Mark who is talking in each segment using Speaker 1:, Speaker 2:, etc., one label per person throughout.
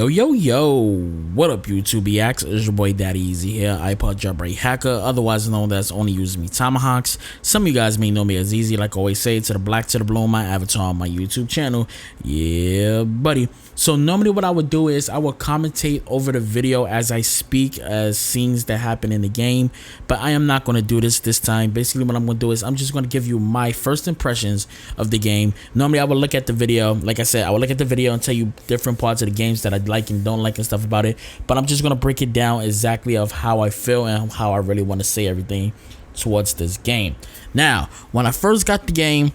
Speaker 1: Yo, what up YouTube BX? It's your boy Daddy Easy here, ipod jailbreak hacker, otherwise known as only using me tomahawks. Some of you guys may know me as Easy, like I always say, to the black to the blue on my avatar on my YouTube channel. Yeah, buddy. So normally what I would do is I would commentate over the video as I speak as scenes that happen in the game, but I am not going to do this time. Basically what I'm going to do is I'm just going to give you my first impressions of the game. Normally I would look at the video, like I said, I would look at the video and tell you different parts of the games that I like and don't like and stuff about it, but I'm just going to break it down exactly of how I feel and how I really want to say everything towards this game. Now, when I first got the game,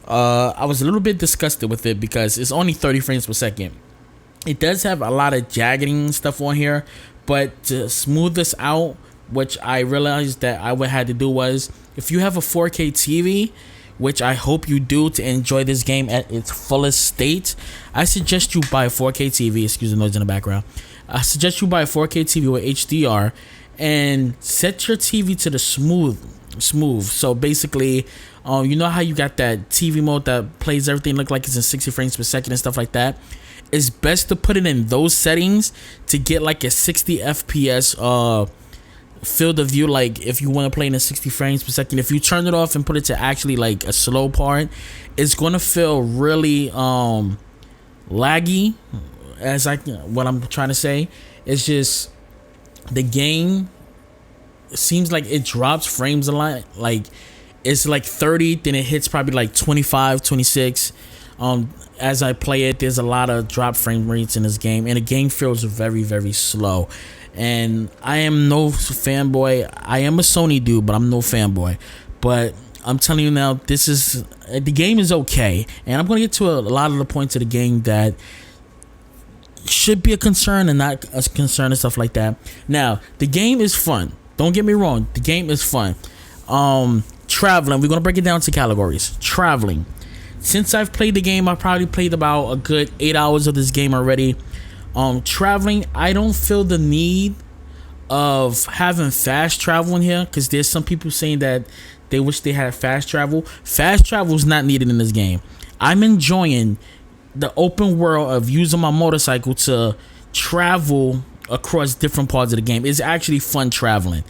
Speaker 1: I was a little bit disgusted with it because it's only 30 frames per second. It does have a lot of jagging stuff on here, but to smooth this out, which I realized that I would have to do was, if you have a 4K TV, which I hope you do to enjoy this game at its fullest state, I suggest you buy a 4K TV. Excuse the noise in the background. I suggest you buy a 4K TV with HDR and set your TV to the smooth. So basically, you know how you got that TV mode that plays everything look like it's in 60 frames per second and stuff like that? It's best to put it in those settings to get like a 60 FPS field of view. Like if you want to play in a 60 frames per second, if you turn it off and put it to actually like a slow part, it's gonna feel really laggy. As what I'm trying to say, it's just the game seems like it drops frames a lot. Like it's like 30, then it hits probably like 25, 26. As I play it, there's a lot of drop frame rates in this game, and the game feels very, very slow. And I am no fanboy. I am a Sony dude, but I'm no fanboy. But I'm telling you now, the game is okay, and I'm gonna get to a lot of the points of the game that should be a concern and not a concern and stuff like that. Now, the game is fun. Don't get me wrong. The game is fun. Traveling. We're gonna break it down to categories. Traveling. Since I've played the game, I probably played about a good 8 hours of this game already. Traveling, I don't feel the need of having fast travel in here, because there's some people saying that they wish they had fast travel. Fast travel is not needed in this game. I'm enjoying the open world of using my motorcycle to travel across different parts of the game. It's actually fun traveling.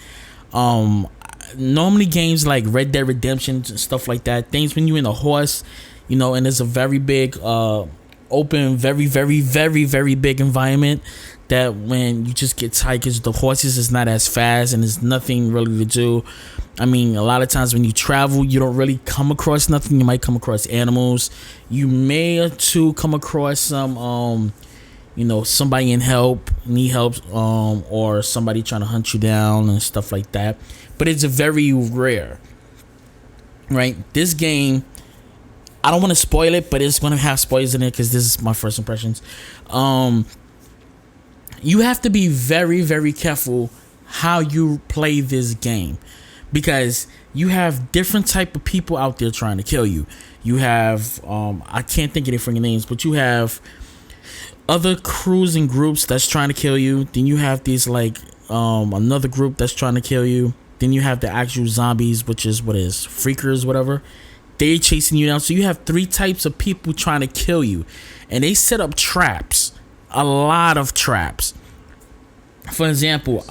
Speaker 1: Normally games like Red Dead Redemption and stuff like that, things when you're in a horse, you know, and it's a very big open, very big environment, that when you just get tired because the horses is not as fast and there's nothing really to do. I mean, a lot of times when you travel, you don't really come across nothing. You might come across animals. You may or two come across some you know, somebody need help, or somebody trying to hunt you down and stuff like that. But it's a very rare, right? This game, I don't want to spoil it, but it's going to have spoilers in it because this is my first impressions. You have to be very careful how you play this game, because you have different type of people out there trying to kill you. You have, I can't think of different names, but you have other crews and groups that's trying to kill you. Then you have these like another group that's trying to kill you. Then you have the actual zombies, which is freakers, whatever. They're chasing you down. So you have three types of people trying to kill you, and they set up traps, a lot of traps. For example,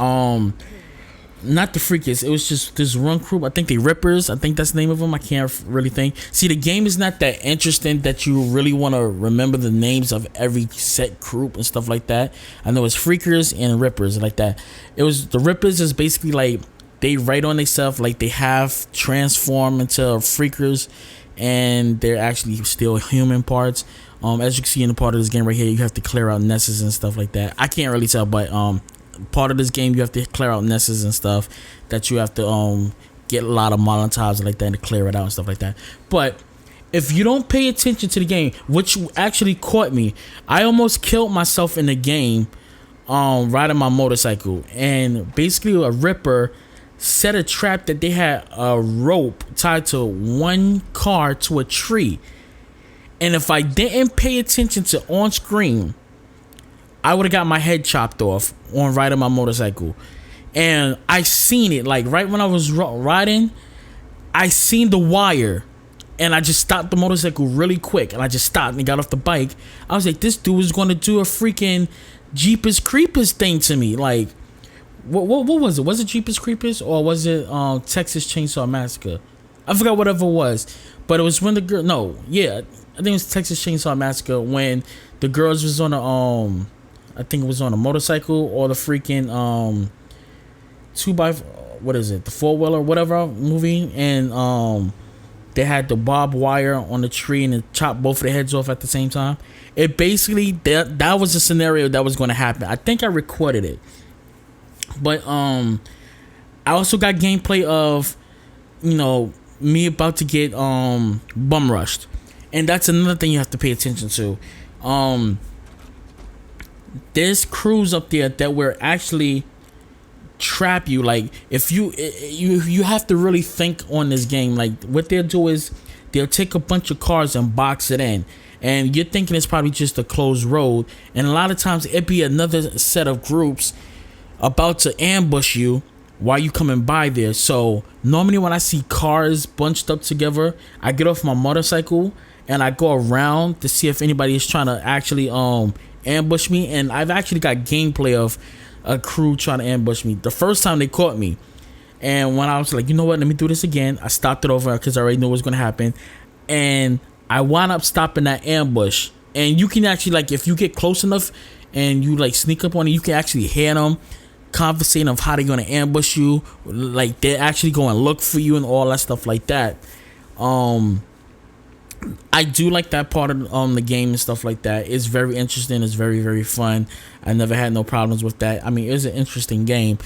Speaker 1: not the freakers. It was just this one group. I think they Rippers. I think that's the name of them. I can't really think. See, the game is not that interesting that you really want to remember the names of every set group and stuff like that. I know it's Freakers and Rippers like that. It was the Rippers is basically like they write on themselves like they have transformed into Freakers, and they're actually still human parts. As you can see in the part of this game right here, you have to clear out nests and stuff like that. I can't really tell, but part of this game you have to clear out nests and stuff that you have to get a lot of montages like that to clear it out and stuff like that. But if you don't pay attention to the game, which actually caught me, I almost killed myself in the game riding my motorcycle, and basically a Ripper set a trap that they had a rope tied to one car to a tree, and if I didn't pay attention to on screen, I would have got my head chopped off on riding my motorcycle. And I seen it, like right when I was riding, I seen the wire and I just stopped the motorcycle really quick, and I just stopped and got off the bike. I was like, this dude is going to do a freaking Jeepers Creepers thing to me. Like, what was it? Was it Jeepers Creepers or was it Texas Chainsaw Massacre? I forgot whatever it was, but it was when the girl. No, yeah, I think it was Texas Chainsaw Massacre when the girls was on a I think it was on a motorcycle or the freaking 2x, what is it, the 4-wheeler, whatever movie, and they had the barbed wire on the tree and it chopped both of their heads off at the same time. It basically that was a scenario that was going to happen. I think I recorded it, but I also got gameplay of, you know, me about to get bum rushed, and that's another thing you have to pay attention to. There's crews up there that were actually trap you. Like, if you have to really think on this game. Like, what they'll do is they'll take a bunch of cars and box it in, and you're thinking it's probably just a closed road, and a lot of times it'd be another set of groups about to ambush you while you coming by there. So normally when I see cars bunched up together, I get off my motorcycle and I go around to see if anybody is trying to actually ambush me. And I've actually got gameplay of a crew trying to ambush me. The first time they caught me, and when I was like, you know what, let me do this again, I stopped it over because I already knew what was going to happen, and I wound up stopping that ambush. And you can actually, like, if you get close enough and you like sneak up on it, you can actually hear them conversating of how they're going to ambush you. Like, they're actually going to look for you and all that stuff like that. I do like that part of the game and stuff like that. It's very interesting. It's very, very fun. I never had no problems with that. I mean, it's an interesting game.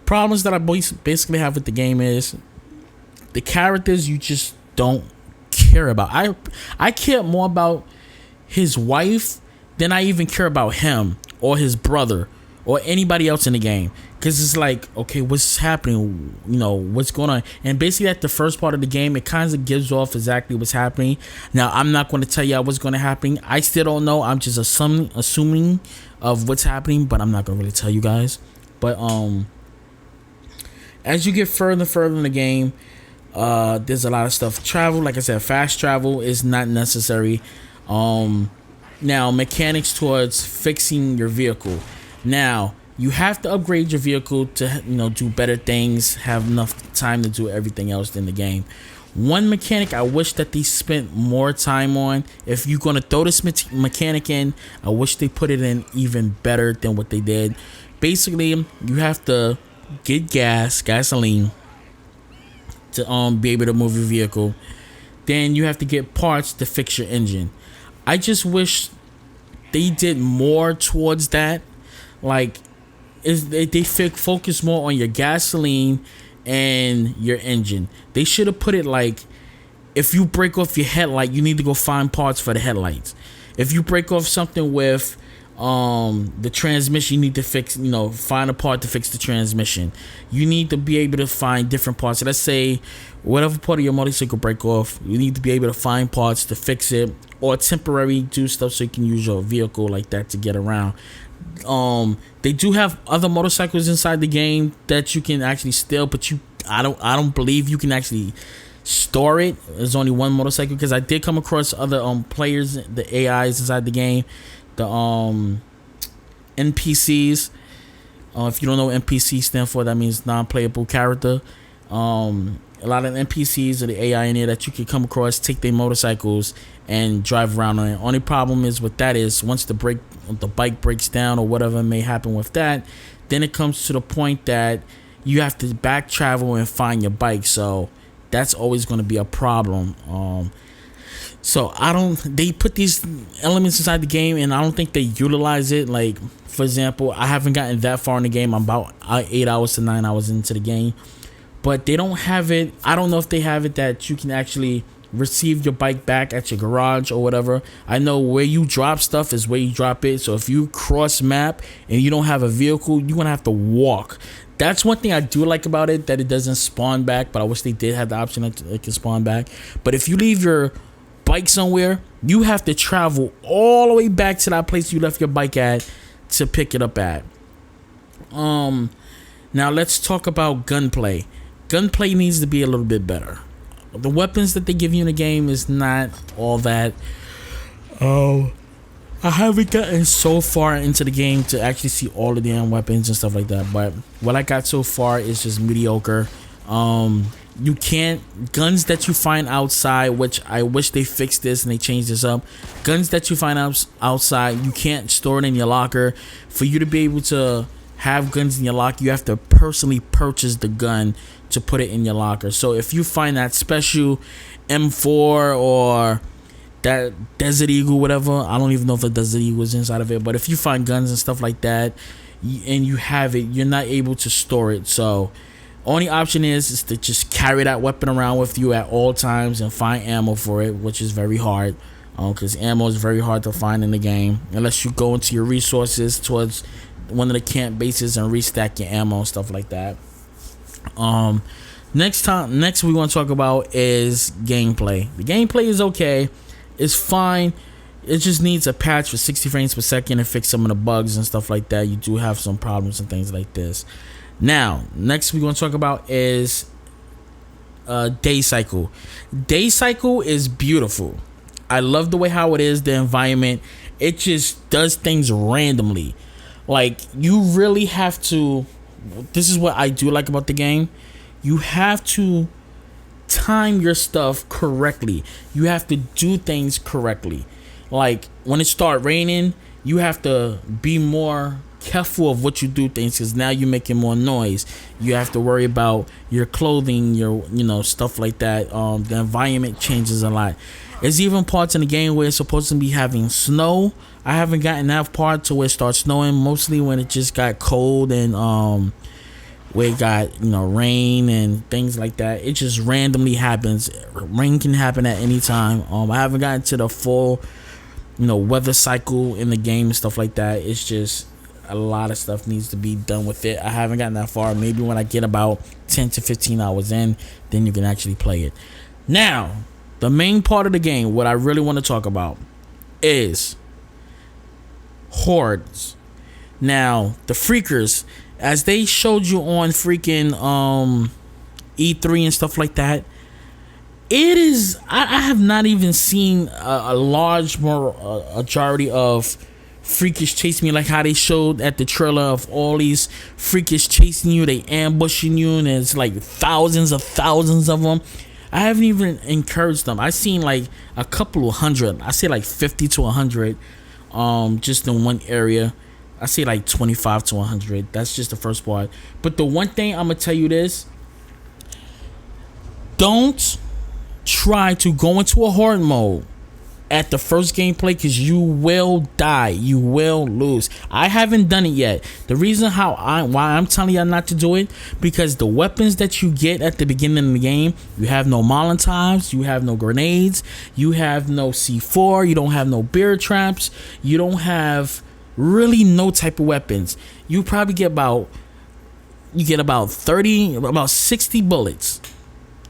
Speaker 1: Problems that I basically have with the game is the characters you just don't care about. I care more about his wife than I even care about him or his brother or anybody else in the game, because it's like, okay, what's happening, you know, what's going on? And basically at the first part of the game, it kind of gives off exactly what's happening. Now, I'm not going to tell you what's going to happen. I still don't know. I'm just assuming of what's happening, but I'm not going to really tell you guys. But as you get further and further in the game, there's a lot of stuff. Travel, like I said, fast travel is not necessary. Now, mechanics towards fixing your vehicle. Now, you have to upgrade your vehicle to, you know, do better things, have enough time to do everything else in the game. One mechanic I wish that they spent more time on, if you're going to throw this mechanic in, I wish they put it in even better than what they did. Basically, you have to get gasoline to be able to move your vehicle. Then you have to get parts to fix your engine. I just wish they did more towards that. Like, they focus more on your gasoline and your engine. They should have put it like, if you break off your headlight, you need to go find parts for the headlights. If you break off something with the transmission, you need to fix, you know, find a part to fix the transmission. You need to be able to find different parts. So let's say whatever part of your motorcycle break off, you need to be able to find parts to fix it, or temporarily do stuff so you can use your vehicle like that to get around. They do have other motorcycles inside the game that you can actually steal, but I don't believe you can actually store it. There's only one motorcycle, because I did come across other players, the AIs inside the game, the NPCs. If you don't know what NPC stand for, that means non-playable character. A lot of NPCs or the AI in there that you can come across, take their motorcycles and drive around on it. Only problem is with that is once the bike breaks down or whatever may happen with that, then it comes to the point that you have to back travel and find your bike. So that's always going to be a problem. So they put these elements inside the game, and I don't think they utilize it. Like, for example, I haven't gotten that far in the game. I'm about 8 hours to 9 hours into the game, but they don't have it. I don't know if they have it that you can actually receive your bike back at your garage or whatever. I know where you drop stuff is where you drop it. So if you cross map and you don't have a vehicle, you're gonna have to walk. That's one thing I do like about it, that it doesn't spawn back, but I wish they did have the option that it can spawn back. But if you leave your bike somewhere, you have to travel all the way back to that place you left your bike at to pick it up at. Now let's talk about gunplay. Gunplay needs to be a little bit better. the weapons that they give you in the game is not all that. Oh, I haven't gotten so far into the game to actually see all the damn weapons and stuff like that. But what I got so far is just mediocre. You can't guns that you find outside, which I wish they fixed this and they changed this up. Guns that you find outside, you can't store it in your locker. For you to be able to have guns in your locker, you have to personally purchase the gun to put it in your locker. So if you find that special M4 or that Desert Eagle, whatever, I don't even know if the Desert Eagle is inside of it, but if you find guns and stuff like that and you have it, you're not able to store it. So only option is to just carry that weapon around with you at all times and find ammo for it, which is very hard, because ammo is very hard to find in the game unless you go into your resources towards one of the camp bases and restack your ammo and stuff like that. Next we want to talk about is gameplay. The gameplay is okay, it's fine. It just needs a patch for 60 frames per second and fix some of the bugs and stuff like that. You do have some problems and things like this. Now, next we want to talk about is day cycle. Day cycle is beautiful. I love the way how it is, the environment. It just does things randomly. Like, you really have to, this is what I do like about the game. You have to time your stuff correctly. You have to do things correctly. Like, when it starts raining, you have to be more careful of what you do things, because now you're making more noise. You have to worry about your clothing, your stuff like that. The environment changes a lot. There's even parts in the game where it's supposed to be having snow. I haven't gotten that part to where it starts snowing, mostly when it just got cold and where it got rain and things like that. It just randomly happens. Rain can happen at any time. I haven't gotten to the full weather cycle in the game and stuff like that. It's just a lot of stuff needs to be done with it. I haven't gotten that far. Maybe when I get about 10 to 15 hours in, then you can actually play it. Now, the main part of the game, what I really want to talk about is hordes. Now, the freakers, as they showed you on freaking E3 and stuff like that, it is, I have not even seen a large majority of freakish chasing me, like how they showed at the trailer of all these freakish chasing you, they ambushing you, and it's like thousands of them. I haven't even encouraged them. I've seen like a couple of hundred. I say like 50 to 100 just in one area. I say like 25 to 100. That's just the first part. But the one thing I'm gonna tell you this: don't try to go into a horde mode at the first gameplay, because you will die. You will lose. I haven't done it yet. The reason why I'm telling y'all not to do it, because the weapons that you get at the beginning of the game, you have no Molotovs, you have no grenades, you have no C4, you don't have no bear traps, you don't have really no type of weapons. You probably get about 60 bullets.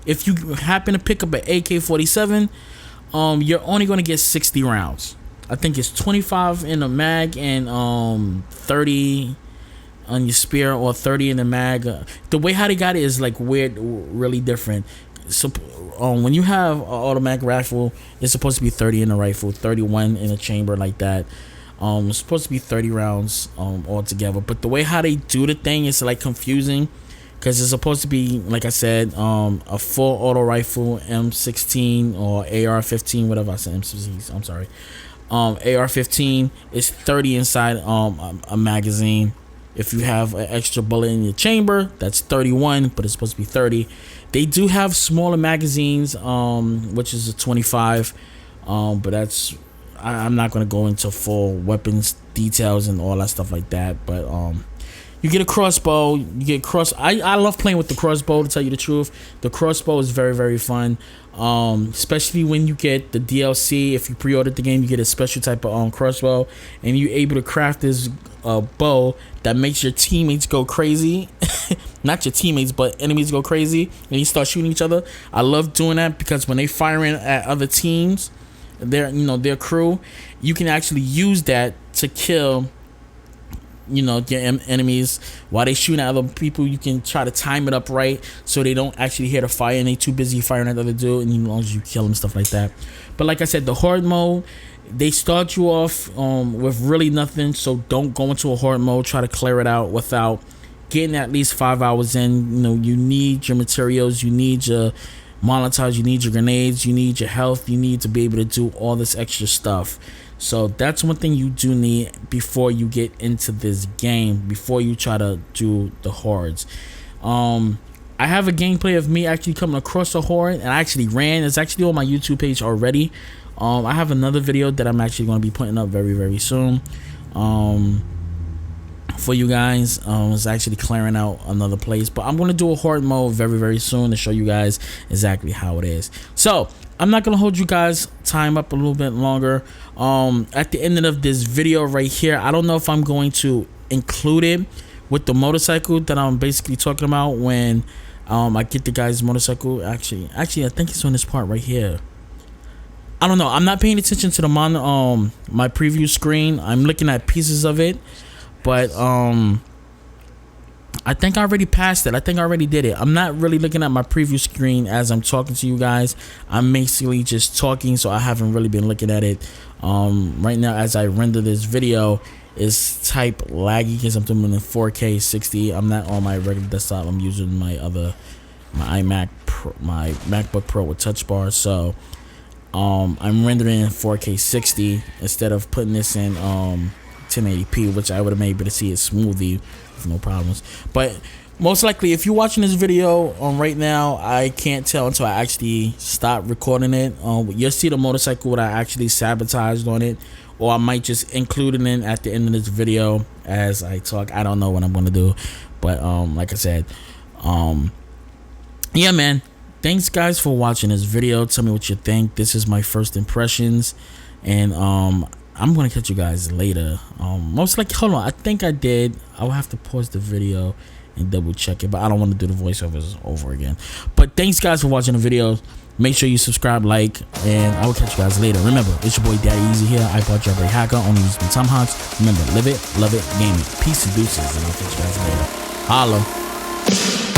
Speaker 1: If you happen to pick up an AK-47, you're only going to get 60 rounds. I think it's 25 in the mag and 30 on your spear, or 30 in the mag. The way how they got it is like weird, really different. So when you have an automatic rifle, it's supposed to be 30 in the rifle, 31 in a chamber, like that. It's supposed to be 30 rounds altogether. But the way how they do the thing is like confusing, because it's supposed to be, like I said, a full auto rifle, M16 or AR-15, whatever I said, M16, I'm sorry. AR-15 is 30 inside a magazine. If you have an extra bullet in your chamber, that's 31, but it's supposed to be 30. They do have smaller magazines, which is a 25, but that's, I'm not going to go into full weapons details and all that stuff like that, but you get a crossbow. I love playing with the crossbow, to tell you the truth. The crossbow is very, very fun. Especially when you get the DLC. If you pre-ordered the game, you get a special type of crossbow, and you're able to craft this bow that makes your teammates go crazy. Not your teammates, but enemies go crazy, and you start shooting each other. I love doing that, because when they firing at other teams, their crew, you can actually use that to kill your enemies while they shooting at other people. You can try to time it up right so they don't actually hear the fire and they too busy firing at the other dude, and as long as you kill them, stuff like that. But like I said, the horde mode, they start you off with really nothing, so don't go into a horde mode. Try to clear it out without getting at least 5 hours in. You need your materials, you need your montage, you need your grenades, you need your health, you need to be able to do all this extra stuff. So that's one thing you do need before you get into this game, before you try to do the hordes. I have a gameplay of me actually coming across a horde, and I actually ran. It's actually on my YouTube page already. I have another video that I'm actually going to be putting up very, very soon for you guys. It's actually clearing out another place, but I'm going to do a horde mode very, very soon to show you guys exactly how it is. So I'm not going to hold you guys time up a little bit longer. At the end of this video right here, I don't know if I'm going to include it with the motorcycle that I'm basically talking about when I get the guy's motorcycle. Actually I think it's on this part right here. I don't know, I'm not paying attention to the my preview screen. I'm looking at pieces of it, but I think I already passed it. I think I already did it. I'm not really looking at my preview screen as I'm talking to you guys. I'm basically just talking, so I haven't really been looking at it. Right now as I render this video, it's type laggy because I'm doing it in 4K 60. I'm not on my regular desktop. I'm using my iMac Pro, my MacBook Pro with touch bar. So I'm rendering in 4K 60 instead of putting this in 1080p, which I would have been able to see it smoothly with no problems. But most likely, if you're watching this video right now, I can't tell until I actually stop recording it. You'll see the motorcycle that I actually sabotaged on it, or I might just include it in at the end of this video as I talk. I don't know what I'm gonna do, but like I said, yeah, man. Thanks guys for watching this video. Tell me what you think. This is my first impressions, and I'm gonna catch you guys later. Most likely, hold on, I think I did. I'll have to pause the video and double check it, but I don't want to do the voiceovers over again. But thanks guys for watching the video. Make sure you subscribe, like, and I will catch you guys later. Remember, it's your boy Daddy Easy here, ipod jailbreak hacker, only using tomahawks. Remember, live it, love it, game it. Peace and deuces, and I'll catch you guys later. Holla.